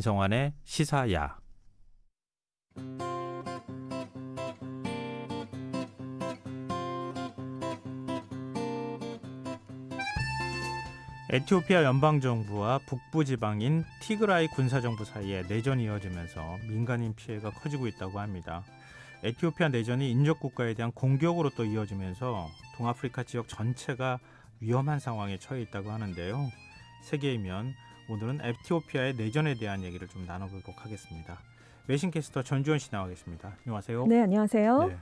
김성환의 시사야. 에티오피아 연방정부와 북부 지방인 티그라이 군사정부 사이에 내전이 이어지면서 민간인 피해가 커지고 있다고 합니다. 에티오피아 내전이 인접국가에 대한 공격으로 또 이어지면서 동아프리카 지역 전체가 위험한 상황에 처해 있다고 하는데요. 세계이면 오늘은 에티오피아의 내전에 대한 얘기를 좀 나눠보도록 하겠습니다. 외신캐스터 전주현 씨 나와 계십니다. 안녕하세요. 네, 안녕하세요. 네.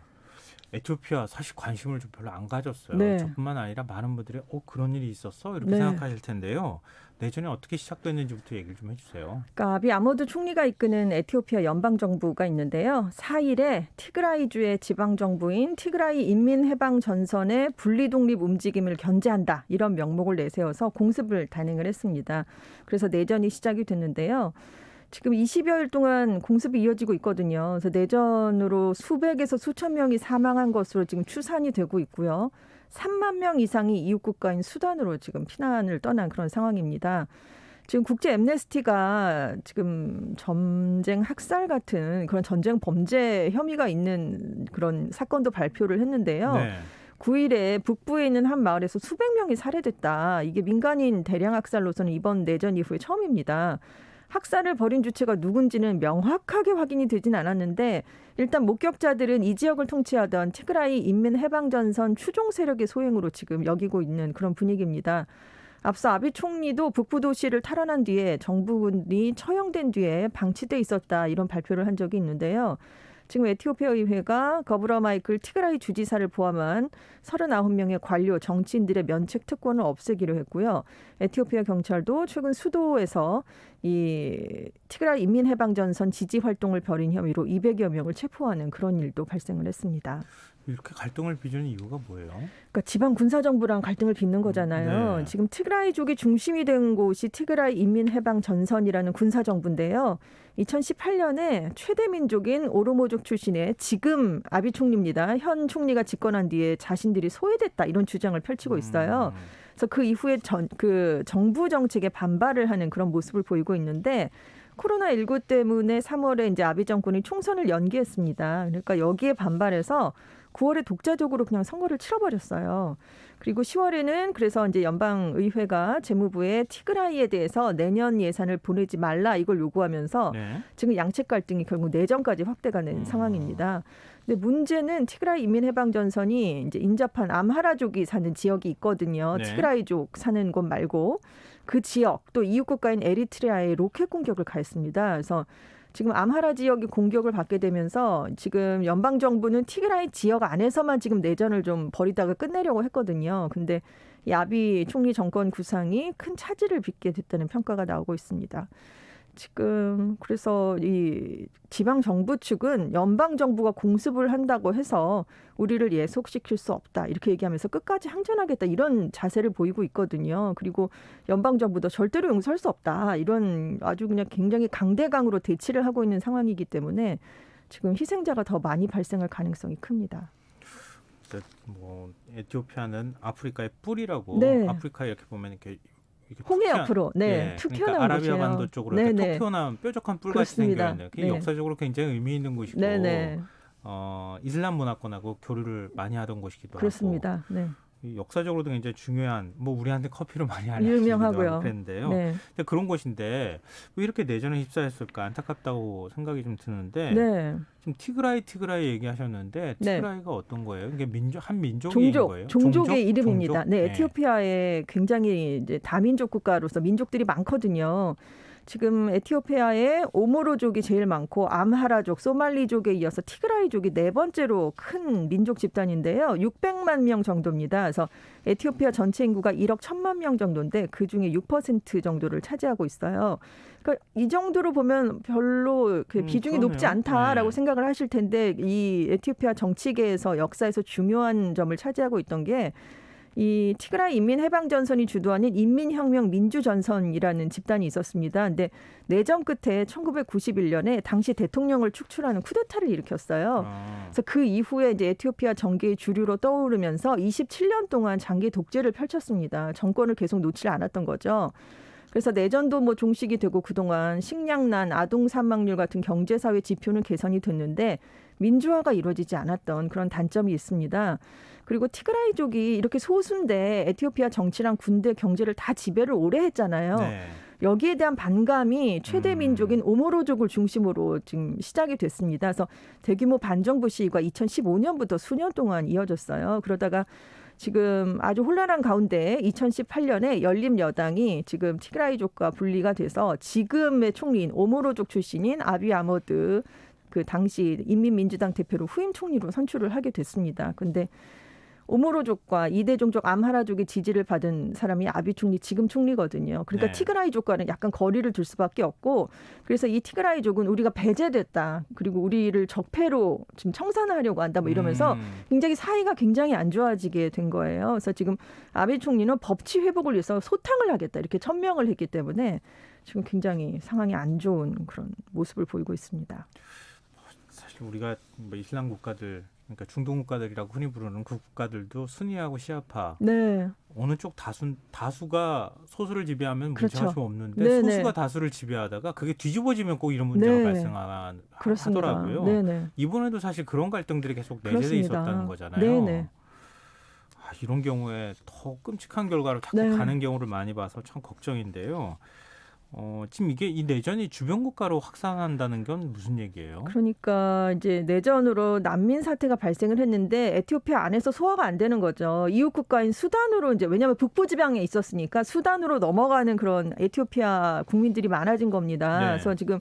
에티오피아 사실 관심을 좀 별로 안 가졌어요. 네. 저뿐만 아니라 많은 분들이 그런 일이 있었어? 이렇게 네. 생각하실 텐데요. 내전이 어떻게 시작됐는지부터 얘기를 좀 해주세요. 그러니까 아비 아모드 총리가 이끄는 에티오피아 연방정부가 있는데요. 4일에 티그라이주의 지방정부인 티그라이 인민해방전선의 분리독립 움직임을 견제한다. 이런 명목을 내세워서 공습을 단행을 했습니다. 그래서 내전이 시작이 됐는데요. 지금 20여일 동안 공습이 이어지고 있거든요. 그래서 내전으로 수백에서 수천 명이 사망한 것으로 지금 추산이 되고 있고요. 3만 명 이상이 이웃 국가인 수단으로 지금 피난을 떠난 그런 상황입니다. 지금 국제 앰네스티가 지금 전쟁 학살 같은 그런 전쟁 범죄 혐의가 있는 그런 사건도 발표를 했는데요. 네. 9일에 북부에 있는 한 마을에서 수백 명이 살해됐다. 이게 민간인 대량 학살로서는 이번 내전 이후에 처음입니다. 학살을 벌인 주체가 누군지는 명확하게 확인이 되진 않았는데 일단 목격자들은 이 지역을 통치하던 티그라이 인민해방전선 추종 세력의 소행으로 지금 여기고 있는 그런 분위기입니다. 앞서 아비 총리도 북부 도시를 탈환한 뒤에 정부군이 처형된 뒤에 방치돼 있었다 이런 발표를 한 적이 있는데요. 지금 에티오피아 의회가 거브라 마이클 티그라이 주지사를 포함한 39명의 관료, 정치인들의 면책 특권을 없애기로 했고요. 에티오피아 경찰도 최근 수도에서 이 티그라이 인민해방전선 지지 활동을 벌인 혐의로 200여 명을 체포하는 그런 일도 발생을 했습니다. 이렇게 갈등을 빚는 이유가 뭐예요? 그러니까 지방 군사정부랑 갈등을 빚는 거잖아요. 네. 지금 티그라이족이 중심이 된 곳이 티그라이 인민해방전선이라는 군사정부인데요. 2018년에 최대 민족인 오로모족 출신의 지금 아비 총리입니다. 현 총리가 집권한 뒤에 자신들이 소외됐다 이런 주장을 펼치고 있어요. 그래서 그 이후에 그 정부 정책에 반발을 하는 그런 모습을 보이고 있는데 코로나19 때문에 3월에 이제 아비 정권이 총선을 연기했습니다. 그러니까 여기에 반발해서 9월에 독자적으로 그냥 선거를 치러버렸어요. 그리고 10월에는 그래서 이제 연방의회가 재무부에 티그라이에 대해서 내년 예산을 보내지 말라 이걸 요구하면서 네. 지금 양측 갈등이 결국 내전까지 확대가 된 상황입니다. 근데 문제는 티그라이 인민해방전선이 이제 인접한 암하라족이 사는 지역이 있거든요. 네. 티그라이족 사는 곳 말고 그 지역 또 이웃 국가인 에리트리아에 로켓 공격을 가했습니다. 그래서 지금 암하라 지역이 공격을 받게 되면서 지금 연방정부는 티그라이 지역 안에서만 지금 내전을 좀 벌이다가 끝내려고 했거든요. 근데 이 아비 총리 정권 구상이 큰 차질을 빚게 됐다는 평가가 나오고 있습니다. 지금 그래서 이 지방 정부 측은 연방 정부가 공습을 한다고 해서 우리를 예속시킬 수 없다 이렇게 얘기하면서 끝까지 항전하겠다 이런 자세를 보이고 있거든요. 그리고 연방 정부도 절대로 용서할 수 없다 이런 아주 그냥 굉장히 강대강으로 대치를 하고 있는 상황이기 때문에 지금 희생자가 더 많이 발생할 가능성이 큽니다. 뭐 에티오피아는 아프리카의 뿔이라고 네. 아프리카 이렇게 보면 이렇게 홍해 옆으로 툭 그러니까 튀어나온 아라비아 곳이에요. 반도 쪽으로 이렇게 툭 튀어나온 뾰족한 뿔같이 생겨있는 그게 역사적으로 굉장히 의미 있는 곳이고 이슬람 문화권하고 교류를 많이 하던 곳이기도 그렇습니다. 하고 역사적으로도 굉장히 중요한 뭐 우리한테 커피를 많이 알려주기도 유명하고요. 하고 그랬는데요. 네. 근데 그런 곳인데 왜 이렇게 내전에 휩싸였을까 안타깝다고 생각이 좀 드는데 지금 티그라이 얘기하셨는데 티그라이가 어떤 거예요? 이게 한 민족인 거예요? 종족의 이름입니다. 종족? 네, 에티오피아에 굉장히 이제 다민족 국가로서 민족들이 많거든요. 지금 에티오피아에 오모로족이 제일 많고 암하라족, 소말리족에 이어서 티그라이족이 네 번째로 큰 민족 집단인데요. 600만 명 정도입니다. 그래서 에티오피아 전체 인구가 1억 1천만 명 정도인데 그중에 6% 정도를 차지하고 있어요. 그러니까 이 정도로 보면 별로 그 비중이 높지 않다라고 생각을 하실 텐데 이 에티오피아 정치계에서 역사에서 중요한 점을 차지하고 있던 게 이 티그라이 인민해방전선이 주도하는 인민혁명민주전선이라는 집단이 있었습니다. 근데 내전 끝에 1991년에 당시 대통령을 축출하는 쿠데타를 일으켰어요. 그래서 그 이후에 이제 에티오피아 정계의 주류로 떠오르면서 27년 동안 장기 독재를 펼쳤습니다. 정권을 계속 놓지 않았던 거죠. 그래서 내전도 뭐 종식이 되고 그동안 식량난, 아동 사망률 같은 경제사회 지표는 개선이 됐는데 민주화가 이루어지지 않았던 그런 단점이 있습니다. 그리고 티그라이족이 이렇게 소수인데 에티오피아 정치랑 군대 경제를 다 지배를 오래 했잖아요. 네. 여기에 대한 반감이 최대 민족인 오모로족을 중심으로 지금 시작이 됐습니다. 그래서 대규모 반정부 시위가 2015년부터 수년 동안 이어졌어요. 그러다가 지금 아주 혼란한 가운데 2018년에 열린 여당이 지금 티그라이족과 분리가 돼서 지금의 총리인 오모로족 출신인 아비 아머드 그 당시 인민민주당 대표로 후임 총리로 선출을 하게 됐습니다. 근데 오모로족과 이대종족 암하라족의 지지를 받은 사람이 아비 총리 지금 총리거든요. 그러니까 네. 티그라이족과는 약간 거리를 둘 수밖에 없고 그래서 이 티그라이족은 우리가 배제됐다. 그리고 우리를 적폐로 지금 청산하려고 한다. 뭐 이러면서 굉장히 사이가 굉장히 안 좋아지게 된 거예요. 그래서 지금 아비 총리는 법치 회복을 위해서 소탕을 하겠다. 이렇게 천명을 했기 때문에 지금 굉장히 상황이 안 좋은 그런 모습을 보이고 있습니다. 사실 우리가 뭐 이슬람 국가들 그러니까 중동 국가들이라고 흔히 부르는 그 국가들도 순위하고 시아파 네. 어느 쪽 다수가 소수를 지배하면 문제가 그렇죠. 좀 없는데 네네. 소수가 다수를 지배하다가 그게 뒤집어지면 꼭 이런 문제가 네. 그렇습니다. 발생하더라고요. 네네. 이번에도 사실 그런 갈등들이 계속 내재돼 그렇습니다. 있었다는 거잖아요. 네네. 이런 경우에 더 끔찍한 결과를 자꾸 네. 가는 경우를 많이 봐서 참 걱정인데요. 지금 이 내전이 주변 국가로 확산한다는 건 무슨 얘기예요? 그러니까 이제 내전으로 난민 사태가 발생을 했는데 에티오피아 안에서 소화가 안 되는 거죠. 이웃 국가인 수단으로 이제 왜냐하면 북부 지방에 있었으니까 수단으로 넘어가는 그런 에티오피아 국민들이 많아진 겁니다. 네. 그래서 지금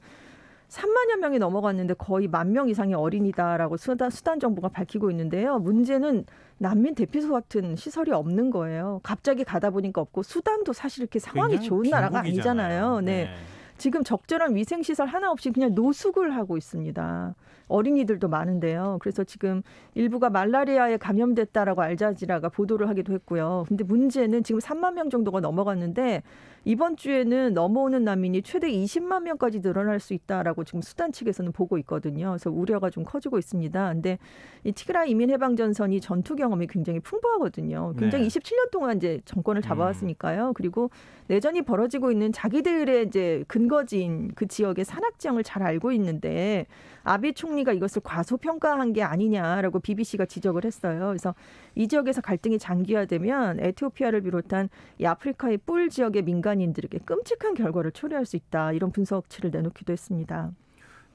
3만여 명이 넘어갔는데 거의 10,000명 이상의 어린이다라고 수단 정부가 밝히고 있는데요. 문제는 난민 대피소 같은 시설이 없는 거예요. 갑자기 가다 보니까 없고 수단도 사실 이렇게 상황이 굉장히 좋은 나라가 빈국이잖아요. 아니잖아요. 네. 지금 적절한 위생시설 하나 없이 그냥 노숙을 하고 있습니다. 어린이들도 많은데요. 그래서 지금 일부가 말라리아에 감염됐다라고 알자지라가 보도를 하기도 했고요. 근데 문제는 지금 3만 명 정도가 넘어갔는데 이번 주에는 넘어오는 난민이 최대 20만 명까지 늘어날 수 있다라고 지금 수단 측에서는 보고 있거든요. 그래서 우려가 좀 커지고 있습니다. 근데 이 티그라이 이민해방전선이 전투 경험이 굉장히 풍부하거든요. 굉장히 네. 27년 동안 이제 정권을 잡아왔으니까요. 그리고 내전이 벌어지고 있는 자기들의 이제 근거지인 그 지역의 산악 지형을 잘 알고 있는데 아비 총리가 이것을 과소평가한 게 아니냐라고 BBC가 지적을 했어요. 그래서 이 지역에서 갈등이 장기화되면 에티오피아를 비롯한 이 아프리카의 뿔 지역의 민간인들에게 끔찍한 결과를 초래할 수 있다. 이런 분석치를 내놓기도 했습니다.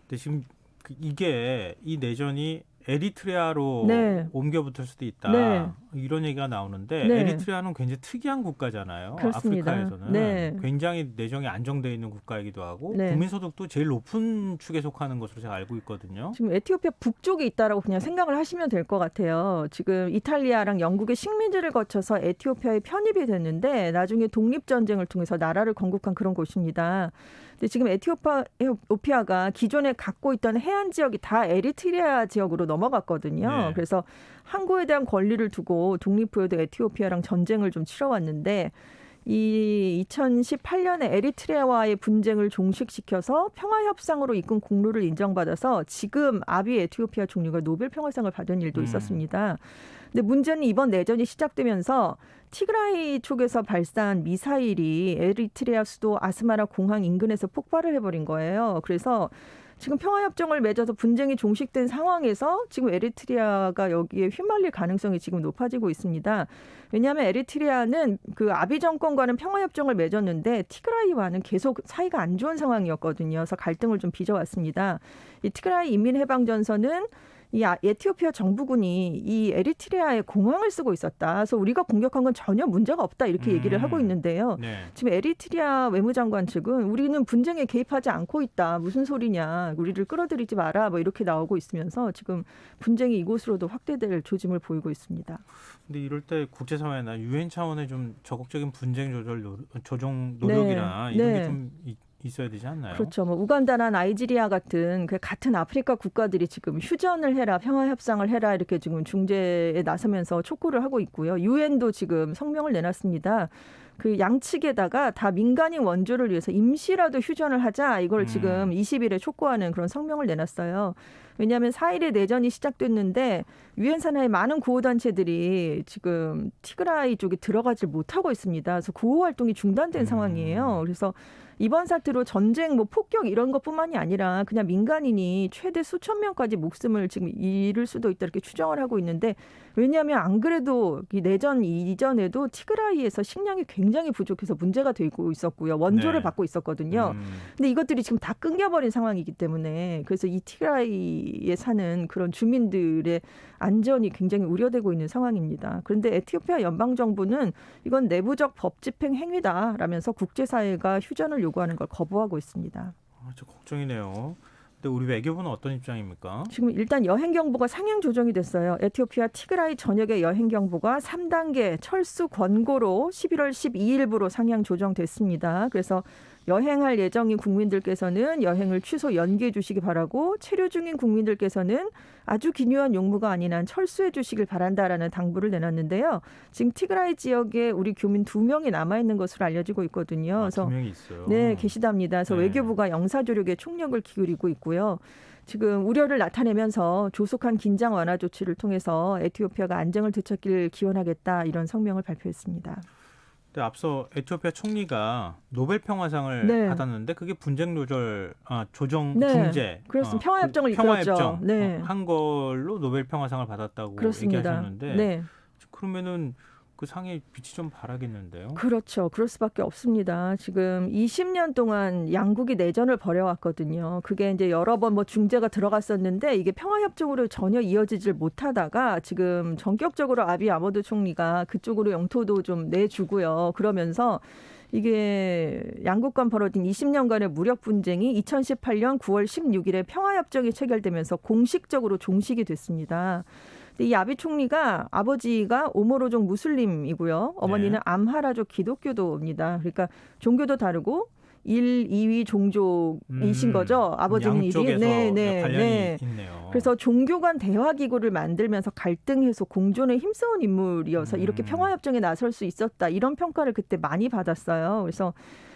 근데 지금 이 내전이 에리트레아로 네. 옮겨붙을 수도 있다. 네. 이런 얘기가 나오는데 네. 에리트레아는 굉장히 특이한 국가잖아요. 그렇습니다. 아프리카에서는 네. 굉장히 내정이 안정되어 있는 국가이기도 하고 네. 국민소득도 제일 높은 축에 속하는 것으로 제가 알고 있거든요. 지금 에티오피아 북쪽에 있다라고 그냥 생각을 하시면 될 것 같아요. 지금 이탈리아랑 영국의 식민지를 거쳐서 에티오피아에 편입이 됐는데 나중에 독립전쟁을 통해서 나라를 건국한 그런 곳입니다. 근데 지금 에티오피아가 기존에 갖고 있던 해안 지역이 다 에리트리아 지역으로 넘어갔거든요. 네. 그래서 항구에 대한 권리를 두고 독립 후에도 에티오피아랑 전쟁을 좀 치러왔는데 이 2018년에 에리트레아와의 분쟁을 종식시켜서 평화협상으로 이끈 공로를 인정받아서 지금 아비 에티오피아 총리가 노벨 평화상을 받은 일도 있었습니다. 근데 문제는 이번 내전이 시작되면서 티그라이 쪽에서 발사한 미사일이 에리트레아 수도 아스마라 공항 인근에서 폭발을 해버린 거예요. 그래서 지금 평화협정을 맺어서 분쟁이 종식된 상황에서 지금 에리트리아가 여기에 휘말릴 가능성이 지금 높아지고 있습니다. 왜냐하면 에리트리아는 그 아비 정권과는 평화협정을 맺었는데 티그라이와는 계속 사이가 안 좋은 상황이었거든요. 그래서 갈등을 좀 빚어왔습니다. 이 티그라이 인민해방전선은 이 에티오피아 정부군이 이 에리트리아에 공항을 쓰고 있었다. 그래서 우리가 공격한 건 전혀 문제가 없다. 이렇게 얘기를 하고 있는데요. 네. 지금 에리트리아 외무장관 측은 우리는 분쟁에 개입하지 않고 있다. 무슨 소리냐. 우리를 끌어들이지 마라. 뭐 이렇게 나오고 있으면서 지금 분쟁이 이곳으로도 확대될 조짐을 보이고 있습니다. 근데 이럴 때 국제사회나 유엔 차원의 좀 적극적인 분쟁 조정 노력이나 네. 이런 네. 게 좀 있어야 되지 않나요? 그렇죠. 뭐 우간다나 나이지리아 같은 그 같은 아프리카 국가들이 지금 휴전을 해라, 평화 협상을 해라 이렇게 지금 중재에 나서면서 촉구를 하고 있고요. 유엔도 지금 성명을 내놨습니다. 그 양측에다가 다 민간인 원조를 위해서 임시라도 휴전을 하자 이걸 지금 20일에 촉구하는 그런 성명을 내놨어요. 왜냐하면 4일에 내전이 시작됐는데 유엔 산하의 많은 구호단체들이 지금 티그라이 쪽에 들어가질 못하고 있습니다. 그래서 구호 활동이 중단된 상황이에요. 그래서 이번 사태로 전쟁, 폭격 이런 것뿐만이 아니라 그냥 민간인이 최대 수천 명까지 목숨을 지금 잃을 수도 있다 이렇게 추정을 하고 있는데 왜냐하면 안 그래도 이 내전 이전에도 티그라이에서 식량이 굉장히 부족해서 문제가 되고 있었고요. 원조를 네. 받고 있었거든요. 근데 이것들이 지금 다 끊겨버린 상황이기 때문에 그래서 이 티그라이에 사는 그런 주민들의 안전이 굉장히 우려되고 있는 상황입니다. 그런데 에티오피아 연방정부는 이건 내부적 법 집행 행위다라면서 국제사회가 휴전을 요구하는 걸 거부하고 있습니다. 저 걱정이네요. 근데 우리 외교부는 어떤 입장입니까? 지금 일단 여행 경보가 상향 조정이 됐어요. 에티오피아 티그라이 전역의 여행 경보가 3단계 철수 권고로 11월 12일부로 상향 조정됐습니다. 그래서 여행할 예정인 국민들께서는 여행을 취소 연기해 주시기 바라고 체류 중인 국민들께서는 아주 기묘한 용무가 아닌 한 철수해 주시길 바란다라는 당부를 내놨는데요. 지금 티그라이 지역에 우리 교민 2명이 남아있는 것으로 알려지고 있거든요. 그래서 2명이 있어요. 네, 계시답니다. 그래서 네. 외교부가 영사조력에 총력을 기울이고 있고요. 지금 우려를 나타내면서 조속한 긴장 완화 조치를 통해서 에티오피아가 안정을 되찾기를 기원하겠다 이런 성명을 발표했습니다. 근데 앞서 에티오피아 총리가 노벨 평화상을 네. 받았는데 그게 분쟁 조정 네. 중재, 그렇습니다. 평화협정을 이끌었죠. 평화협정 네. 한 걸로 노벨 평화상을 받았다고 그렇습니다. 얘기하셨는데 네. 그러면은 그 상에 빛이 좀 바라겠는데요. 그렇죠. 그럴 수밖에 없습니다. 지금 20년 동안 양국이 내전을 벌여왔거든요. 그게 이제 여러 번 중재가 들어갔었는데 이게 평화협정으로 전혀 이어지질 못하다가 지금 전격적으로 아비 아머드 총리가 그쪽으로 영토도 좀 내주고요. 그러면서 이게 양국 간 벌어진 20년간의 무력 분쟁이 2018년 9월 16일에 평화협정이 체결되면서 공식적으로 종식이 됐습니다. 이 아비 총리가 아버지가 오모로족 무슬림이고요. 어머니는 암하라족 기독교도입니다. 그러니까 종교도 다르고 1, 2위 종족이신 거죠. 아버지는 양쪽에서 관련이 있네요. 그래서 종교 간 대화 기구를 만들면서 갈등 해소 공존에 힘써온 인물이어서 이렇게 평화협정에 나설 수 있었다. 이런 평가를 그때 많이 받았어요. 그래서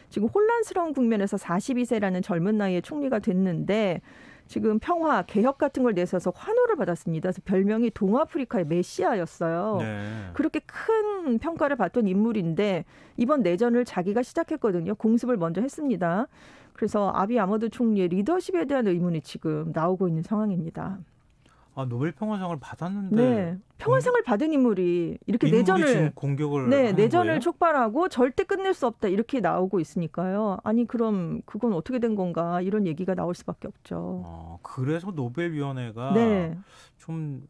지금 혼란스러운 국면에서 42세라는 젊은 나이에 총리가 됐는데 지금 평화, 개혁 같은 걸 내세워서 환호를 받았습니다. 그래서 별명이 동아프리카의 메시아였어요. 네. 그렇게 큰 평가를 받던 인물인데 이번 내전을 자기가 시작했거든요. 공습을 먼저 했습니다. 그래서 아비 아머드 총리의 리더십에 대한 의문이 지금 나오고 있는 상황입니다. 노벨 평화상을 받았는데 네, 평화상을 받은 인물이 이렇게 내전을 지금 공격을 하는 내전을 거예요? 촉발하고 절대 끝낼 수 없다 이렇게 나오고 있으니까요. 아니 그럼 그건 어떻게 된 건가 이런 얘기가 나올 수밖에 없죠. 그래서 노벨위원회가 네. 좀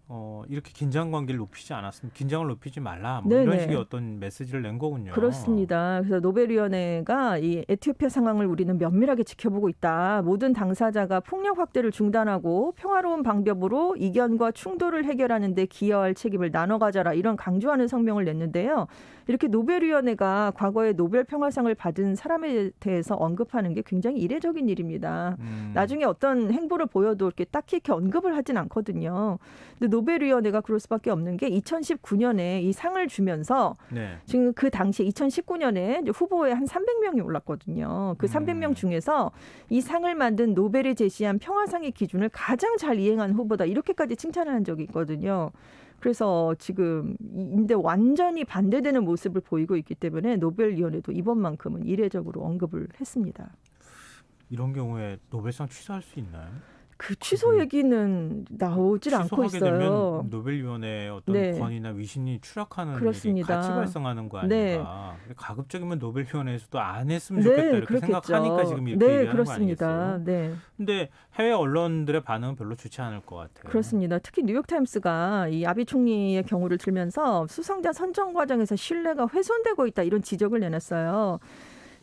이렇게 긴장 관계를 높이지 않았으면 긴장을 높이지 말라 네네. 이런 식의 어떤 메시지를 낸 거군요. 그렇습니다. 그래서 노벨위원회가 이 에티오피아 상황을 우리는 면밀하게 지켜보고 있다. 모든 당사자가 폭력 확대를 중단하고 평화로운 방법으로 이견과 충돌을 해결하는 데 기여할 책임을 나눠 가져라. 이런 강조하는 성명을 냈는데요. 이렇게 노벨위원회가 과거에 노벨 평화상을 받은 사람에 대해서 언급하는 게 굉장히 이례적인 일입니다. 나중에 어떤 행보를 보여도 이렇게 딱히 이렇게 언급을 하진 않거든요. 근데 노벨위원회가 그럴 수밖에 없는 게 2019년에 이 상을 주면서 네. 지금 그 당시에 2019년에 이제 후보에 한 300명이 올랐거든요. 그 300명 중에서 이 상을 만든 노벨이 제시한 평화상의 기준을 가장 잘 이행한 후보다 이렇게까지 칭찬을 한 적이 있거든요. 그래서 지금 근데 완전히 반대되는 모습을 보이고 있기 때문에 노벨위원회도 이번만큼은 이례적으로 언급을 했습니다. 이런 경우에 노벨상 취소할 수 있나요? 그 취소 얘기는 나오질 않고 있어요. 취소하게 되면 노벨위원회의 어떤 네. 권위나 위신이 추락하는 그렇습니다. 일이 같이 발생하는 거 네. 아닌가. 가급적이면 노벨위원회에서도 안 했으면 좋겠다 이렇게 그렇겠죠. 생각하니까 지금 이렇게 네, 얘기하는 그렇습니다. 거 아니겠어요? 네. 근데 해외 언론들의 반응은 별로 좋지 않을 것 같아요. 그렇습니다. 특히 뉴욕타임스가 이 아비 총리의 경우를 들면서 수상자 선정 과정에서 신뢰가 훼손되고 있다 이런 지적을 내놨어요.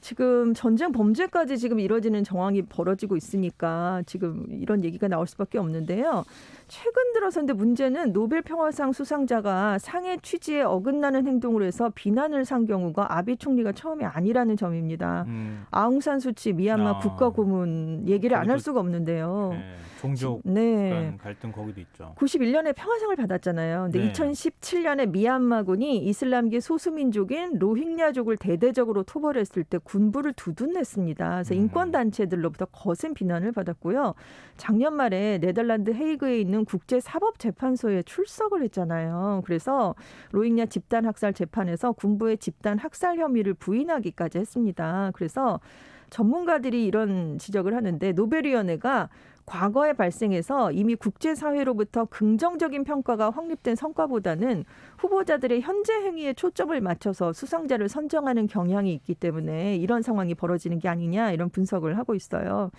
지금 전쟁 범죄까지 지금 이뤄지는 정황이 벌어지고 있으니까 지금 이런 얘기가 나올 수밖에 없는데요. 최근 들어서 근데 문제는 노벨 평화상 수상자가 상의 취지에 어긋나는 행동을 해서 비난을 산 경우가 아비 총리가 처음이 아니라는 점입니다. 아웅산 수치 미얀마 국가고문 얘기를 안 할 수가 없는데요. 네, 종족 네. 간 갈등 거기도 있죠. 91년에 평화상을 받았잖아요. 근데 네. 2017년에 미얀마군이 이슬람계 소수민족인 로힝야족을 대대적으로 토벌했을 때 군부를 두둔했습니다. 그래서 인권단체들로부터 거센 비난을 받았고요. 작년 말에 네덜란드 헤이그에 있는 국제사법재판소에 출석을 했잖아요. 그래서 로힝야 집단 학살 재판에서 군부의 집단 학살 혐의를 부인하기까지 했습니다. 그래서 전문가들이 이런 지적을 하는데 노벨위원회가 과거에 발생해서 이미 국제사회로부터 긍정적인 평가가 확립된 성과보다는 후보자들의 현재 행위에 초점을 맞춰서 수상자를 선정하는 경향이 있기 때문에 이런 상황이 벌어지는 게 아니냐 이런 분석을 하고 있어요.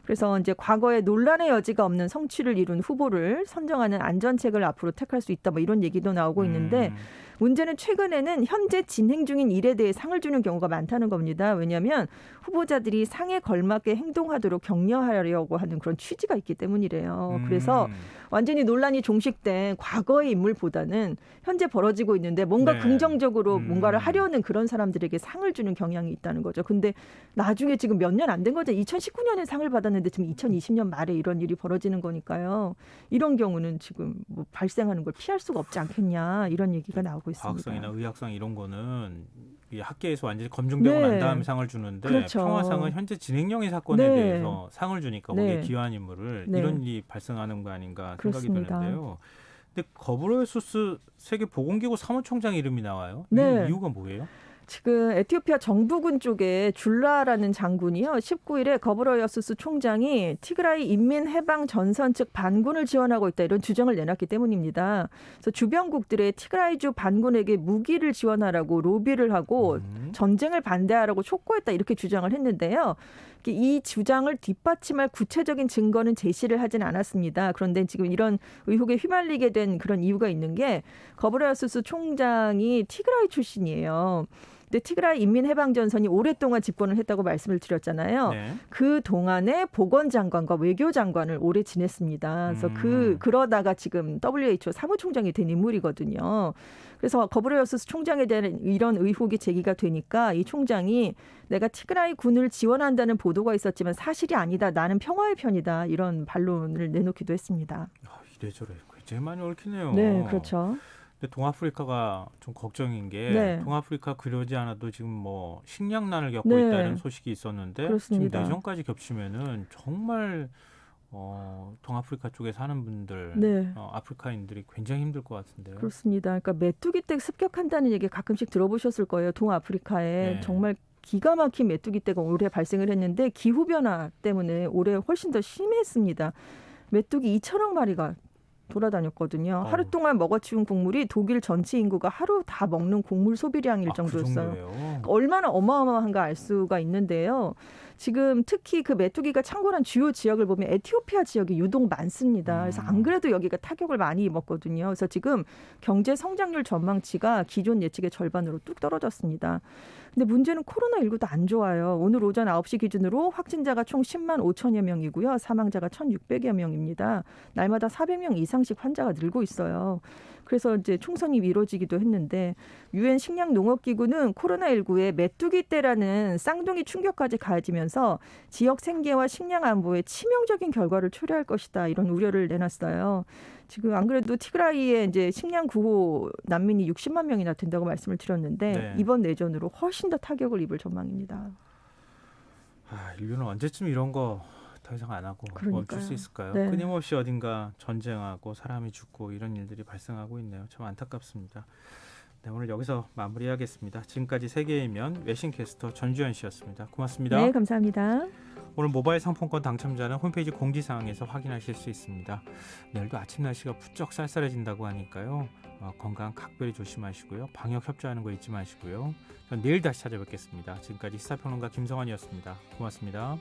그래서 이제 과거에 논란의 여지가 없는 성취를 이룬 후보를 선정하는 안전책을 앞으로 택할 수 있다 뭐 이런 얘기도 나오고 있는데 문제는 최근에는 현재 진행 중인 일에 대해 상을 주는 경우가 많다는 겁니다. 왜냐하면 후보자들이 상에 걸맞게 행동하도록 격려하려고 하는 그런 취지가 있기 때문이래요. 그래서 완전히 논란이 종식된 과거의 인물보다는 현재 벌어지고 있는데 뭔가 네. 긍정적으로 뭔가를 하려는 그런 사람들에게 상을 주는 경향이 있다는 거죠. 근데 나중에 지금 몇 년 안 된 거죠. 2019년에 상을 받았는데 지금 2020년 말에 이런 일이 벌어지는 거니까요. 이런 경우는 지금 뭐 발생하는 걸 피할 수가 없지 않겠냐 이런 얘기가 나오고 있습니다. 과학성이나 의학성 이런 거는 이 학계에서 완전히 검증되고 네. 난 다음에 상을 주는데 그렇죠. 평화상은 현재 진행형의 사건에 네. 대해서 상을 주니까 거기에 네. 기여한 인물을 네. 이런 일이 발생하는 거 아닌가 생각이 그렇습니다. 드는데요. 근데 거브로예수스 세계보건기구 사무총장 이름이 나와요. 네. 이유가 뭐예요? 지금 에티오피아 정부군 쪽에 줄라라는 장군이요. 19일에 거브로여수스 총장이 티그라이 인민해방전선 측 반군을 지원하고 있다 이런 주장을 내놨기 때문입니다. 그래서 주변국들의 티그라이주 반군에게 무기를 지원하라고 로비를 하고 전쟁을 반대하라고 촉구했다 이렇게 주장을 했는데요. 이 주장을 뒷받침할 구체적인 증거는 제시를 하진 않았습니다. 그런데 지금 이런 의혹에 휘말리게 된 그런 이유가 있는 게 거브로야수스 총장이 티그라이 출신이에요. 근데 티그라이 인민해방전선이 오랫동안 집권을 했다고 말씀을 드렸잖아요. 네. 그 동안에 보건장관과 외교장관을 오래 지냈습니다. 그래서 그러다가 지금 WHO 사무총장이 된 인물이거든요. 그래서 거브로여수스 총장에 대한 이런 의혹이 제기가 되니까 이 총장이 내가 티그라이 군을 지원한다는 보도가 있었지만 사실이 아니다. 나는 평화의 편이다. 이런 반론을 내놓기도 했습니다. 이래저래 굉장히 많이 얽히네요. 네, 그렇죠. 근데 동아프리카가 좀 걱정인 게 네. 동아프리카 그러지 않아도 지금 뭐 식량난을 겪고 네. 있다는 소식이 있었는데 그렇습니다. 지금 내전까지 겹치면은 정말 동아프리카 쪽에 사는 분들, 네. 아프리카인들이 굉장히 힘들 것 같은데요. 그렇습니다. 그러니까 메뚜기 떼 습격한다는 얘기 가끔씩 들어보셨을 거예요. 동아프리카에 네. 정말 기가 막힌 메뚜기 떼가 올해 발생을 했는데 기후 변화 때문에 올해 훨씬 더 심했습니다. 메뚜기 2천억 마리가 돌아다녔거든요. 하루 동안 먹어치운 곡물이 독일 전체 인구가 하루 다 먹는 곡물 소비량일 정도였어요. 그 정도예요? 얼마나 어마어마한가 알 수가 있는데요. 지금 특히 그 메뚜기가 창궐한 주요 지역을 보면 에티오피아 지역이 유독 많습니다. 그래서 안 그래도 여기가 타격을 많이 입었거든요. 그래서 지금 경제 성장률 전망치가 기존 예측의 절반으로 뚝 떨어졌습니다. 근데 문제는 코로나19도 안 좋아요. 오늘 오전 9시 기준으로 확진자가 총 10만 5천여 명이고요. 사망자가 1,600여 명입니다. 날마다 400명 이상씩 환자가 늘고 있어요. 그래서 이제 총선이 미뤄지기도 했는데 유엔 식량농업기구는 코로나19에 메뚜기 떼라는 쌍둥이 충격까지 가해지면서 지역 생계와 식량 안보에 치명적인 결과를 초래할 것이다 이런 우려를 내놨어요. 지금 안 그래도 티그라이에 이제 식량 구호 난민이 60만 명이나 된다고 말씀을 드렸는데 네. 이번 내전으로 훨씬 더 타격을 입을 전망입니다. 인류는 언제쯤 이런 거 더 이상 안 하고 그러니까요. 멈출 수 있을까요? 네. 끊임없이 어딘가 전쟁하고 사람이 죽고 이런 일들이 발생하고 있네요. 참 안타깝습니다. 네, 오늘 여기서 마무리하겠습니다. 지금까지 세계의 면 외신캐스터 전주현 씨였습니다. 고맙습니다. 네, 감사합니다. 오늘 모바일 상품권 당첨자는 홈페이지 공지사항에서 확인하실 수 있습니다. 내일도 아침 날씨가 부쩍 쌀쌀해진다고 하니까요. 건강 각별히 조심하시고요. 방역 협조하는 거 잊지 마시고요. 전 내일 다시 찾아뵙겠습니다. 지금까지 시사평론가 김성환이었습니다. 고맙습니다.